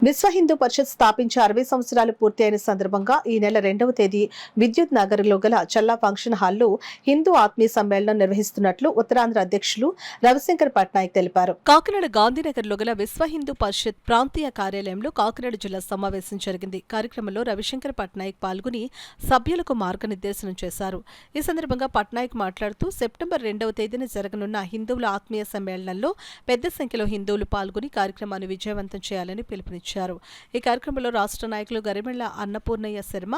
విశ్వ హిందూ పరిషత్ స్థాపించి 60 సంవత్సరాలు పూర్తయిన సందర్భంగా ఈ నెల 2వ తేదీ విద్యుత్ నగర్లో గల చల్లా ఫంక్షన్ హాల్లో హిందూ ఆత్మీయ సమ్మేళనం నిర్వహిస్తున్నట్లు ఉత్తరాంధ్ర అధ్యక్షులు రవిశంకర్ పట్నాయక్ తెలిపారు. కాకినాడ గాంధీనగర్లో గల విశ్వ హిందూ పరిషత్ ప్రాంతీయ కార్యాలయంలో కాకినాడ జిల్లా సమావేశం జరిగింది. కార్యక్రమంలో రవిశంకర్ పట్నాయక్ పాల్గొని సభ్యులకు మార్గనిర్దేశనం చేశారు. ఈ సందర్భంగా పట్నాయక్ మాట్లాడుతూ సెప్టెంబర్ 2వ తేదీన జరగనున్న హిందువుల ఆత్మీయ సమ్మేళనంలో పెద్ద సంఖ్యలో హిందువులు పాల్గొని కార్యక్రమాన్ని విజయవంతం చేయాలని పిలుపునిచ్చారు. ఈ కార్యక్రమంలో రాష్ట్ర నాయకులు గరిమెళ్ల అన్నపూర్ణయ్య శర్మ,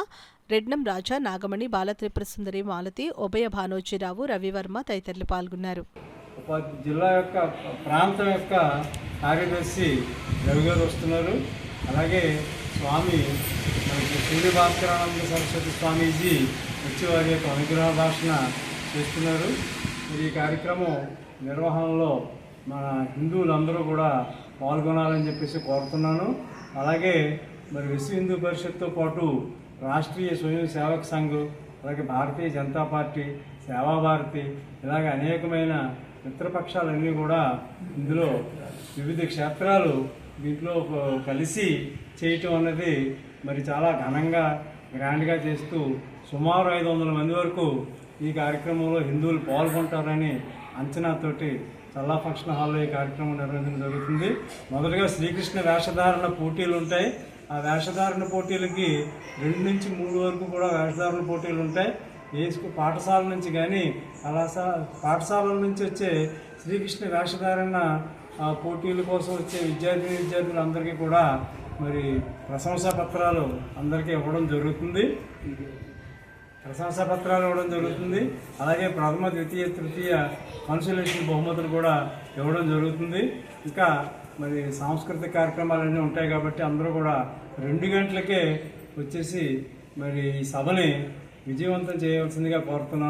రెడ్నం రాజా, నాగమణి, బాలత్రిపుర సుందరి, మాలతి, ఉభయ భానోజీరావు, రవివర్మ తదితరులు పాల్గొన్నారు. జిల్లా యొక్క ప్రాంతం యొక్క కార్యదర్శి రవి గారు వస్తున్నారు. అలాగే స్వామి సూర్యభాస్కరానంద సరస్వతి స్వామీజీ వచ్చి వారి యొక్క అనుగ్రహ భాషణ చేస్తున్నారు. ఈ కార్యక్రమం నిర్వహణలో మన హిందువులందరూ కూడా పాల్గొనాలని చెప్పేసి కోరుతున్నాను. అలాగే విశ్వ హిందూ పరిషత్తో పాటు రాష్ట్రీయ స్వయం సేవక్ సంఘ్, అలాగే భారతీయ జనతా పార్టీ, సేవాభారతి, ఇలాగ అనేకమైన మిత్రపక్షాలన్నీ కూడా ఇందులో వివిధ క్షేత్రాలు దీంట్లో కలిసి చేయటం అన్నది చాలా ఘనంగా గ్రాండ్గా చేస్తూ సుమారు 500 మంది వరకు ఈ కార్యక్రమంలో హిందువులు పాల్గొంటారని అంచనాతోటి చల్లా ఫంక్షన్ హాల్లో ఈ కార్యక్రమం నిర్వహించడం జరుగుతుంది. మొదటగా శ్రీకృష్ణ వేషధారణ పోటీలు ఉంటాయి. ఆ వేషధారణ పోటీలకి 2 నుంచి 3 వరకు కూడా వేషధారణ పోటీలు ఉంటాయి. పాఠశాల నుంచి కానీ పాఠశాలల నుంచి వచ్చే శ్రీకృష్ణ వేషధారణ పోటీల కోసం వచ్చే విద్యార్థులందరికీ కూడా ప్రశంసా పత్రాలు అందరికీ ఇవ్వడం జరుగుతుంది. అలాగే ప్రథమ, ద్వితీయ, తృతీయ కన్సలేషన్ బహుమతులు కూడా ఇవ్వడం జరుగుతుంది. ఇంకా సాంస్కృతిక కార్యక్రమాలన్నీ ఉంటాయి కాబట్టి అందరూ కూడా 2 గంటలకే వచ్చేసి ఈ సభని విజయవంతం చేయవలసిందిగా కోరుతున్నాను.